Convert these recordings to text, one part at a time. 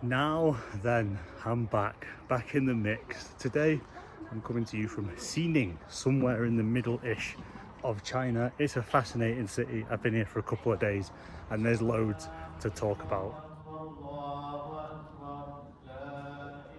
Now then, I'm back in the mix. Today I'm coming to you from Xining, somewhere in the middle-ish of China. It's a fascinating city. I've been here for a couple of days and there's loads to talk about.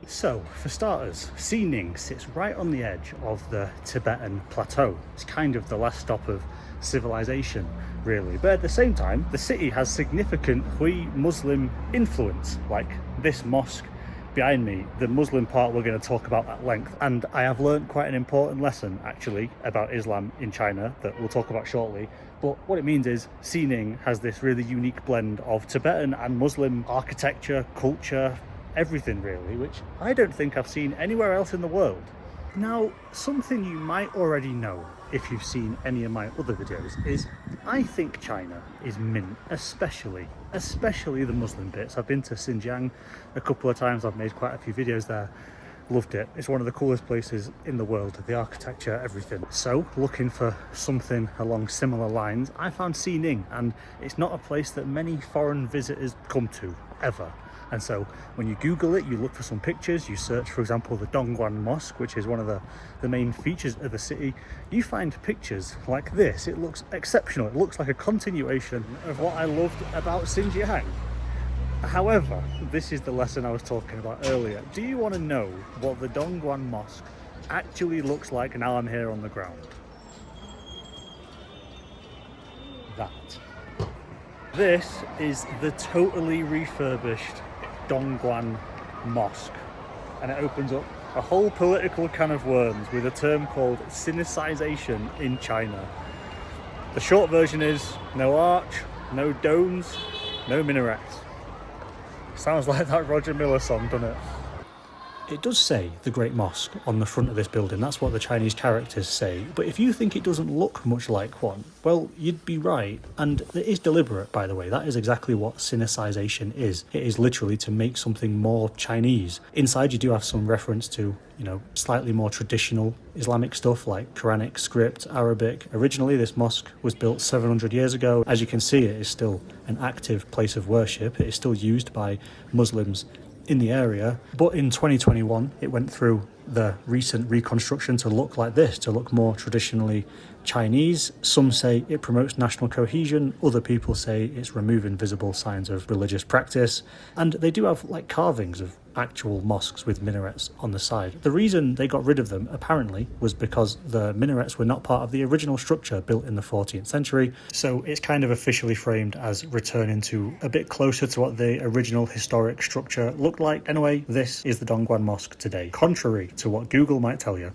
So, for starters, Xining sits right on the edge of the Tibetan Plateau. It's kind of the last stop of civilization, really. But at the same time, the city has significant Hui Muslim influence, like this mosque behind me, the Muslim part we're going to talk about at length. And I have learned quite an important lesson, actually, about Islam in China that we'll talk about shortly. But what it means is Xining has this really unique blend of Tibetan and Muslim architecture, culture, everything really, which I don't think I've seen anywhere else in the world. Now, something you might already know if you've seen any of my other videos is I think China is mint, especially the Muslim bits. I've been to Xinjiang a couple of times, I've made quite a few videos there, loved it. It's one of the coolest places in the world, the architecture, everything. So, looking for something along similar lines, I found Xining, and it's not a place that many foreign visitors come to, ever. And so when you Google it, you look for some pictures, you search, for example, the Dongguan Mosque, which is one of the main features of the city, you find pictures like this. It looks exceptional. It looks like a continuation of what I loved about Xinjiang. However, this is the lesson I was talking about earlier. Do you want to know what the Dongguan Mosque actually looks like now I'm here on the ground? That. This is the totally refurbished Dongguan Mosque, and it opens up a whole political can of worms with a term called Sinicization in China. The short version is no arch, no domes, no minarets. Sounds like that Roger Miller song, doesn't it? It does say the Great Mosque on the front of this building, that's what the Chinese characters say, but if you think it doesn't look much like one, well, you'd be right, and it is deliberate, by the way. That is exactly what Sinicization is. It is literally to make something more Chinese. Inside you do have some reference to, slightly more traditional Islamic stuff like Quranic script, Arabic. Originally, this mosque was built 700 years ago. As you can see, it is still an active place of worship. It is still used by Muslims in the area, but in 2021 it went through the recent reconstruction to look like this, to look more traditionally Chinese. Some say it promotes national cohesion, other people say it's removing visible signs of religious practice, and they do have like carvings of actual mosques with minarets on the side. The reason they got rid of them apparently was because the minarets were not part of the original structure built in the 14th century, so it's kind of officially framed as returning to a bit closer to what the original historic structure looked like. Anyway, this is the Dongguan Mosque today, contrary to what Google might tell you.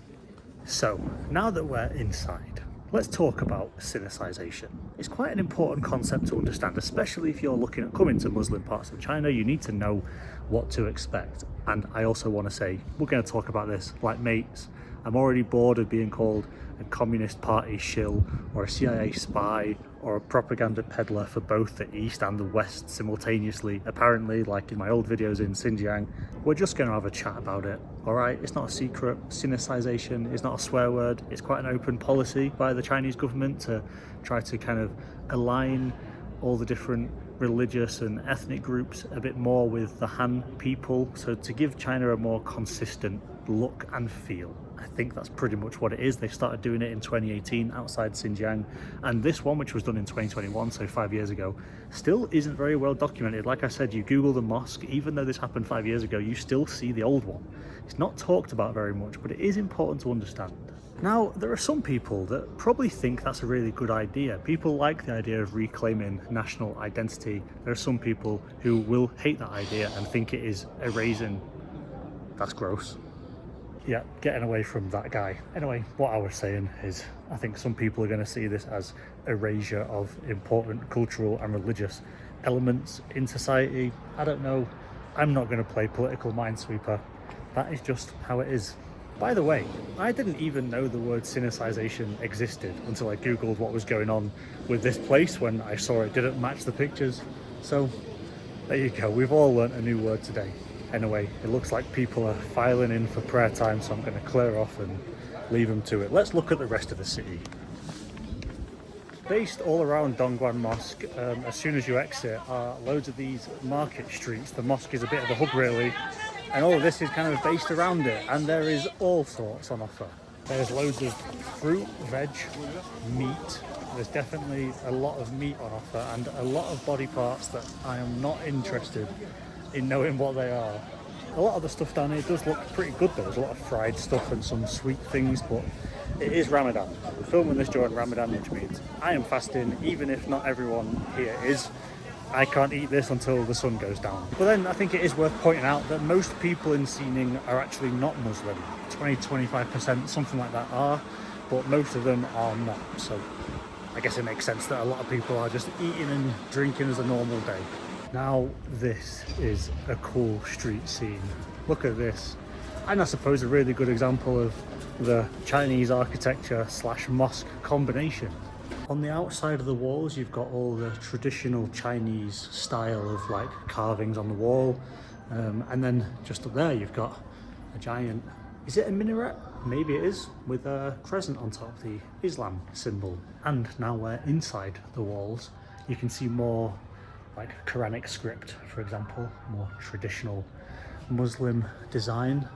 So, now that we're inside, let's talk about Sinicization. It's quite an important concept to understand, especially if you're looking at coming to Muslim parts of China. You need to know what to expect. And I also want to say, we're going to talk about this like mates. I'm already bored of being called a Communist Party shill or a CIA spy or a propaganda peddler for both the East and the West simultaneously. Apparently, like in my old videos in Xinjiang, we're just going to have a chat about it, all right? It's not a secret. Sinicization is not a swear word. It's quite an open policy by the Chinese government to try to kind of align all the different religious and ethnic groups a bit more with the Han people, so to give China a more consistent look and feel. I think that's pretty much what it is. They started doing it in 2018 outside Xinjiang, and this one, which was done in 2021, so 5 years ago, still isn't very well documented. Like I said, you Google the mosque, even though this happened 5 years ago, you still see the old one. It's not talked about very much, but it is important to understand. Now, there are some people that probably think that's a really good idea. People like the idea of reclaiming national identity. There are some people who will hate that idea and think it is erasing. That's gross. Yeah, getting away from that guy. Anyway, what I was saying is, I think some people are going to see this as erasure of important cultural and religious elements in society. I don't know. I'm not going to play political minesweeper. That is just how it is. By the way, I didn't even know the word Sinicization existed until I googled what was going on with this place when I saw it didn't match the pictures. So there you go, we've all learnt a new word today. Anyway, it looks like people are filing in for prayer time, so I'm going to clear off and leave them to it. Let's look at the rest of the city. based all around Dongguan Mosque. As soon as you exit are loads of these market streets. The mosque is a bit of a hub really, and all of this is kind of based around it, and there is all sorts on offer. There's loads of fruit, veg, meat. There's definitely a lot of meat on offer and a lot of body parts that I am not interested in knowing what they are. A lot of the stuff down here does look pretty good though. There's a lot of fried stuff and some sweet things, but it is Ramadan. We're filming this during Ramadan, which means I am fasting, even if not everyone here is. I can't eat this until the sun goes down. But then I think it is worth pointing out that most people in Xining are actually not Muslim. 20-25%, something like that are, but most of them are not. So I guess it makes sense that a lot of people are just eating and drinking as a normal day. Now this is a cool street scene. Look at this. And I suppose a really good example of the Chinese architecture / mosque combination. On the outside of the walls you've got all the traditional Chinese style of like carvings on the wall, and then just up there you've got a giant, is it a minaret? Maybe it is, with a crescent on top, the Islam symbol. And now we're inside the walls, you can see more like Quranic script, for example, more traditional Muslim design.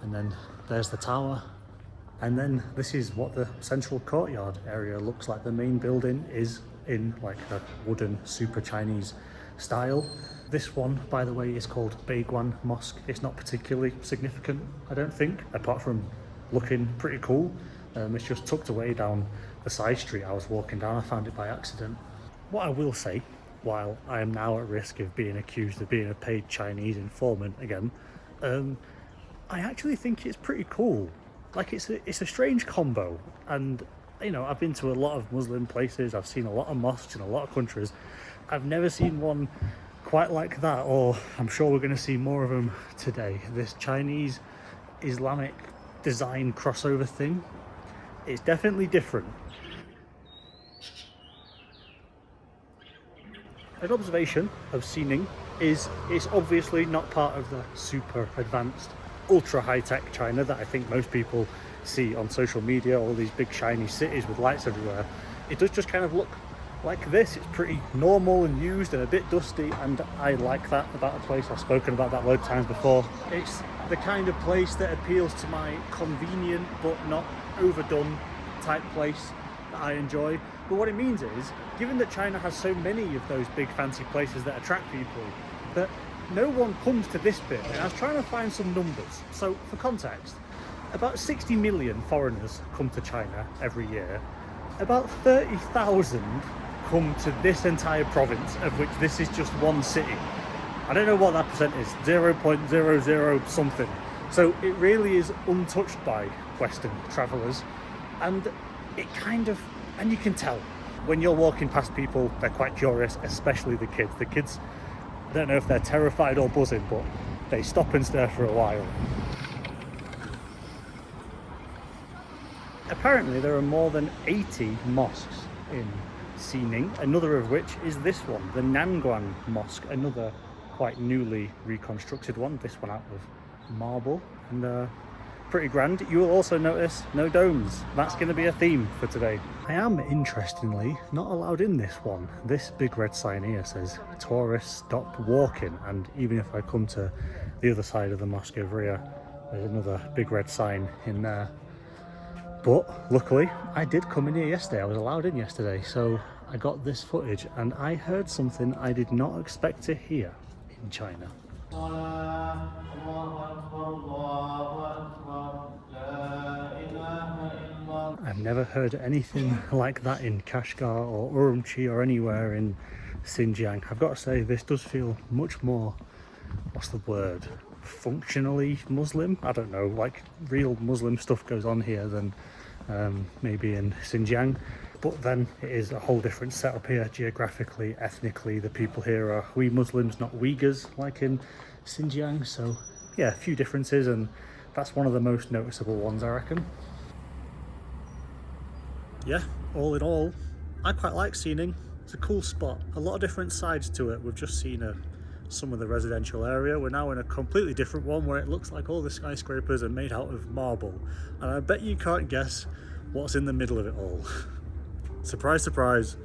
And then there's the tower. And then this is what the central courtyard area looks like. The main building is in like a wooden super Chinese style. This one, by the way, is called Beiguan Mosque. It's not particularly significant, I don't think, apart from looking pretty cool. It's just tucked away down the side street I was walking down. I found it by accident. What I will say, while I am now at risk of being accused of being a paid Chinese informant again, I actually think it's pretty cool. Like it's a strange combo, and you know, I've been to a lot of Muslim places, I've seen a lot of mosques in a lot of countries. I've never seen one quite like that, or I'm sure we're going to see more of them today. This Chinese Islamic design crossover thing, it's definitely different. An observation of Xining is it's obviously not part of the super advanced ultra high-tech China that I think most people see on social media, all these big shiny cities with lights everywhere. It does just kind of look like this. It's pretty normal and used and a bit dusty, and I like that about a place. I've spoken about that loads of times before. It's the kind of place that appeals to my convenient but not overdone type place that I enjoy. But what it means is, given that China has so many of those big fancy places that attract people, that no one comes to this bit. And I was trying to find some numbers. So for context, about 60 million foreigners come to China every year. About 30,000 come to this entire province, of which this is just one city. I don't know what that percent is, 0.00 something. So it really is untouched by Western travellers. And it kind of, and you can tell when you're walking past people, they're quite curious, especially the kids. The kids, I don't know if they're terrified or buzzing, but they stop and stare for a while. Apparently there are more than 80 mosques in Xining, another of which is this one, the Nanguan Mosque, another quite newly reconstructed one, this one out of marble, and pretty grand. You will also notice no domes. That's going to be a theme for today. I am, interestingly, not allowed in this one. This big red sign here says tourists stop walking, and even if I come to the other side of the mosque over here, there's another big red sign in there. But luckily I did come in here yesterday. I was allowed in yesterday, so I got this footage and I heard something I did not expect to hear in China. I've never heard anything like that in Kashgar or Urumqi or anywhere in Xinjiang. I've got to say, this does feel much more, what's the word, functionally Muslim? I don't know, like real Muslim stuff goes on here than maybe in Xinjiang. But then it is a whole different setup here, geographically, ethnically. The people here are Hui Muslims, not Uyghurs, like in Xinjiang. So yeah, a few differences, and that's one of the most noticeable ones, I reckon. Yeah, all in all, I quite like Xining. It's a cool spot, a lot of different sides to it. We've just seen some of the residential area. We're now in a completely different one where it looks like all the skyscrapers are made out of marble, and I bet you can't guess what's in the middle of it all. Surprise, surprise,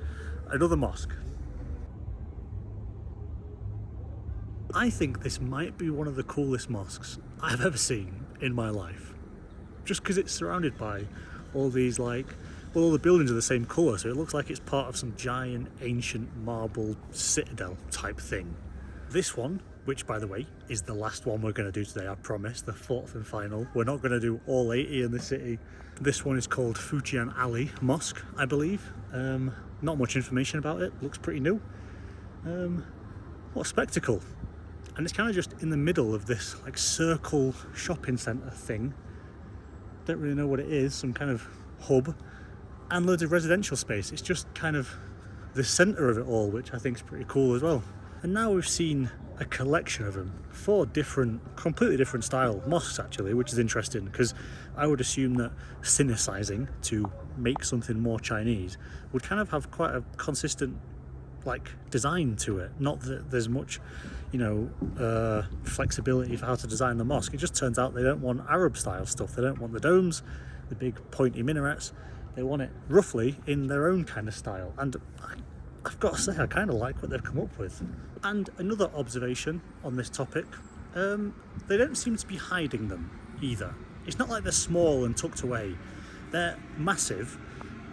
another mosque. I think this might be one of the coolest mosques I've ever seen in my life. Just because it's surrounded by all these well, all the buildings are the same colour, so it looks like it's part of some giant ancient marble citadel type thing. This one, which by the way is the last one we're going to do today, I promise, the fourth and final. We're not going to do all 80 in the city. This one is called Fujian Ali Mosque, I believe. Not much information about it, looks pretty new. What a spectacle. And it's kind of just in the middle of this like circle shopping centre thing. Don't really know what it is, some kind of hub, and loads of residential space. It's just kind of the centre of it all, which I think is pretty cool as well. And now we've seen a collection of them, 4 different, completely different style mosques actually, which is interesting because I would assume that Sinicizing, to make something more Chinese, would kind of have quite a consistent like design to it. Not that there's much, you know, flexibility for how to design the mosque. It just turns out they don't want Arab style stuff. They don't want the domes, the big pointy minarets. They want it roughly in their own kind of style. And I've got to say, I kind of like what they've come up with. And another observation on this topic, they don't seem to be hiding them either. It's not like they're small and tucked away. They're massive,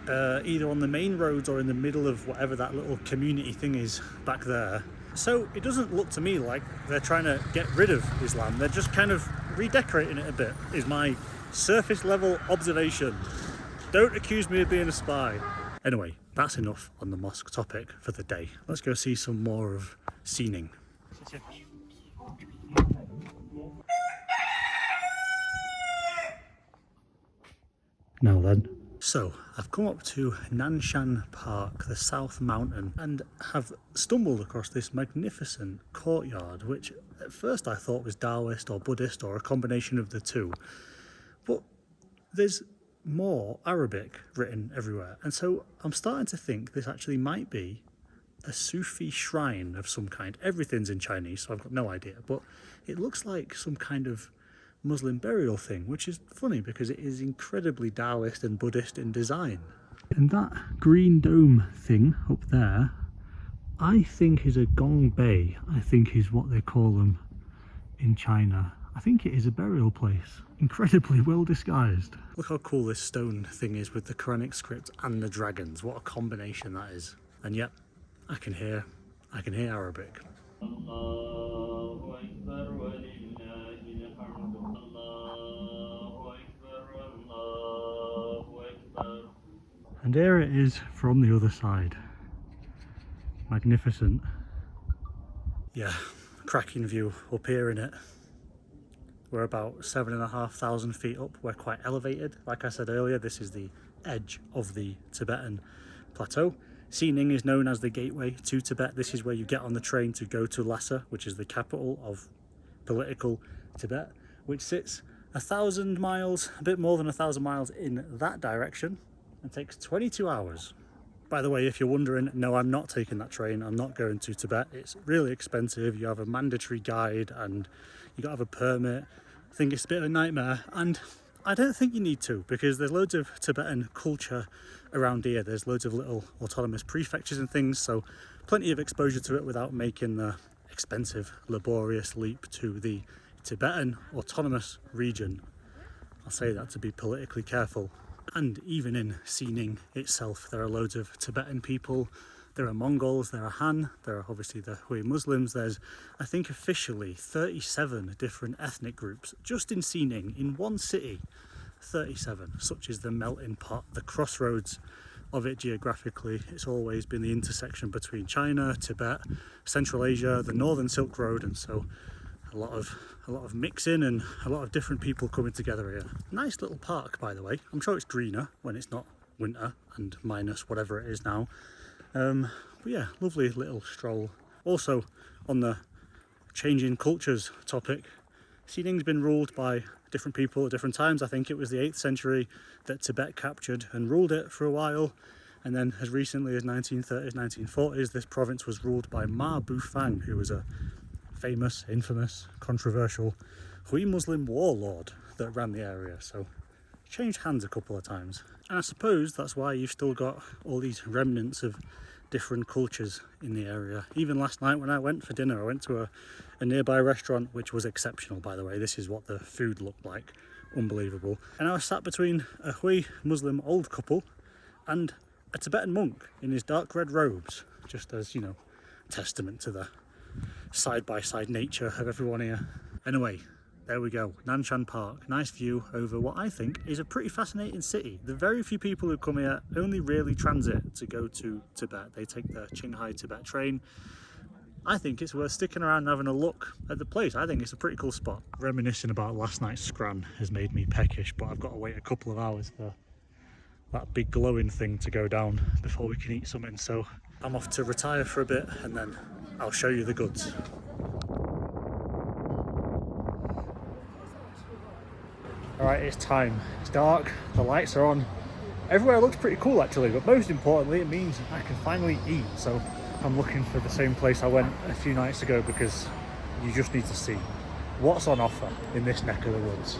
either on the main roads or in the middle of whatever that little community thing is back there. So it doesn't look to me like they're trying to get rid of Islam. They're just kind of redecorating it a bit, is my surface level observation. Don't accuse me of being a spy. Anyway, that's enough on the mosque topic for the day. Let's go see some more of Xining. Now then. So, I've come up to Nanshan Park, the South Mountain, and have stumbled across this magnificent courtyard, which at first I thought was Taoist or Buddhist or a combination of the two. But there's more Arabic written everywhere, and so I'm starting to think this actually might be a Sufi shrine of some kind. Everything's in Chinese, so I've got no idea, but it looks like some kind of Muslim burial thing, which is funny because it is incredibly Taoist and Buddhist in design. And that green dome thing up there, I think is a gong bei, I think is what they call them in China. I think it is a burial place. Incredibly well disguised. Look how cool this stone thing is with the Quranic script and the dragons. What a combination that is. And yep, I can hear Arabic. And here it is from the other side. Magnificent. Yeah, cracking view up here in it. We're about 7,500 feet up. We're quite elevated. Like I said earlier, this is the edge of the Tibetan Plateau. Xining is known as the gateway to Tibet. This is where you get on the train to go to Lhasa, which is the capital of political Tibet, which sits 1,000 miles, a bit more than 1,000 miles in that direction, and takes 22 hours. By the way, if you're wondering, no, I'm not taking that train. I'm not going to Tibet. It's really expensive. You have a mandatory guide and you got to have a permit. I think it's a bit of a nightmare, and I don't think you need to, because there's loads of Tibetan culture around here. There's loads of little autonomous prefectures and things, so plenty of exposure to it without making the expensive, laborious leap to the Tibetan autonomous region. I'll say that to be politically careful. And even in Xining itself, there are loads of Tibetan people. There are Mongols, there are Han, there are obviously the Hui Muslims. There's, I think officially, 37 different ethnic groups just in Xining, in one city. 37. Such is the melting pot, the crossroads of it geographically. It's always been the intersection between China, Tibet, Central Asia, the Northern Silk Road, and so a lot of mixing and a lot of different people coming together here. Nice little park, by the way. I'm sure it's greener when it's not winter and minus whatever it is now. But yeah, lovely little stroll. Also, on the changing cultures topic, Xining's been ruled by different people at different times. I think it was the 8th century that Tibet captured and ruled it for a while. And then as recently as 1930s, 1940s, this province was ruled by Ma Bufang, who was a famous, infamous, controversial Hui Muslim warlord that ran the area. So changed hands a couple of times. And I suppose that's why you've still got all these remnants of different cultures in the area. Even last night when I went for dinner, I went to a nearby restaurant, which was exceptional, by the way. This is what the food looked like. Unbelievable. And I was sat between a Hui Muslim old couple and a Tibetan monk in his dark red robes, just as, you know, testament to the side-by-side nature of everyone here. Anyway, there we go, Nanshan Park. Nice view over what I think is a pretty fascinating city. The very few people who come here only really transit to go to Tibet. They take the Qinghai Tibet train. I think it's worth sticking around and having a look at the place. I think it's a pretty cool spot. Reminiscing about last night's scran has made me peckish, but I've got to wait a couple of hours for that big glowing thing to go down before we can eat something. So I'm off to retire for a bit and then I'll show you the goods. Alright, it's time. It's dark, the lights are on. Everywhere looks pretty cool actually, but most importantly it means I can finally eat. So I'm looking for the same place I went a few nights ago because you just need to see what's on offer in this neck of the woods.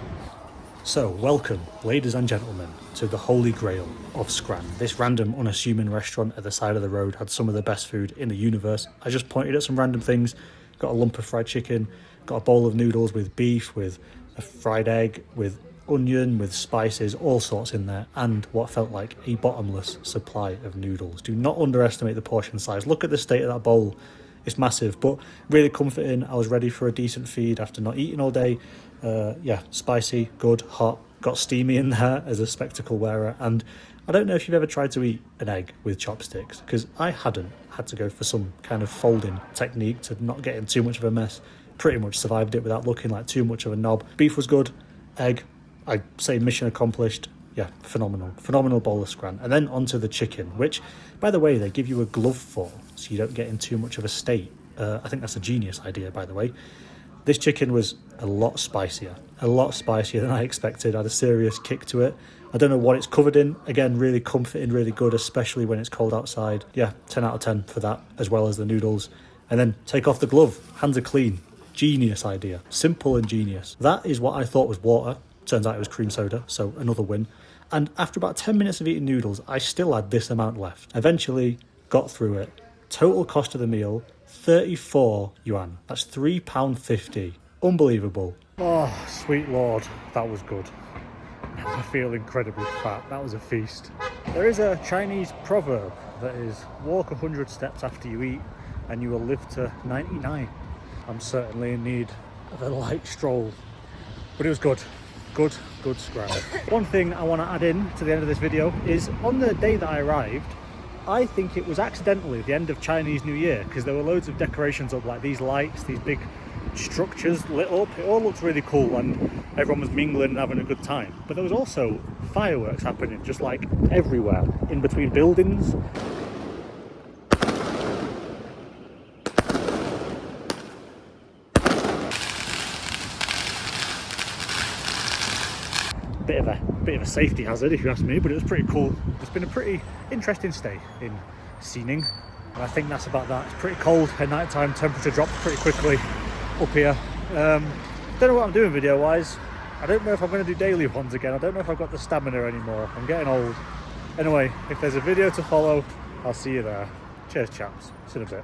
So welcome, ladies and gentlemen, to the holy grail of Scran. This random unassuming restaurant at the side of the road had some of the best food in the universe. I just pointed at some random things, got a lump of fried chicken, got a bowl of noodles with beef, with a fried egg, with onion, with spices, all sorts in there, and what felt like a bottomless supply of noodles. Do not underestimate the portion size. Look at the state of that bowl. It's massive, but really comforting. I was ready for a decent feed after not eating all day. Yeah, spicy, good, hot, got steamy in there as a spectacle wearer. And I don't know if you've ever tried to eat an egg with chopsticks, because I hadn't. Had to go for some kind of folding technique to not get in too much of a mess. Pretty much survived it without looking like too much of a knob. Beef was good, egg, I'd say mission accomplished. Yeah, phenomenal bowl of scran. And then onto the chicken, which, by the way, they give you a glove for, so you don't get in too much of a state. I think that's a genius idea, by the way. This chicken was a lot spicier than I expected. I had a serious kick to it. I don't know what it's covered in. Again, really comforting, really good, especially when it's cold outside. Yeah, 10 out of 10 for that, as well as the noodles. And then take off the glove, hands are clean. Genius idea, simple and genius. That is what I thought was water. Turns out it was cream soda, so another win. And after about 10 minutes of eating noodles, I still had this amount left. Eventually got through it. Total cost of the meal, 34 yuan. That's £3.50. Unbelievable. Oh, sweet Lord, that was good. I feel incredibly fat. That was a feast. There is a Chinese proverb that is, walk 100 steps after you eat and you will live to 99. I'm certainly in need of a light stroll, but it was good. Good scran. One thing I want to add in to the end of this video is, on the day that I arrived, I think it was accidentally the end of Chinese New Year, because there were loads of decorations up, like these lights, these big structures lit up. It all looked really cool and everyone was mingling and having a good time. But there was also fireworks happening just like everywhere, in between buildings. Bit of a safety hazard if you ask me, but it was pretty cool. It's been a pretty interesting stay in Xining, and I think that's about that. It's pretty cold at night time, temperature drops pretty quickly up here. Don't know what I'm doing video wise. I don't know if I'm going to do daily ones again. I don't know if I've got the stamina anymore. I'm getting old. Anyway, if there's a video to follow, I'll see you there. Cheers chaps, see you in a bit.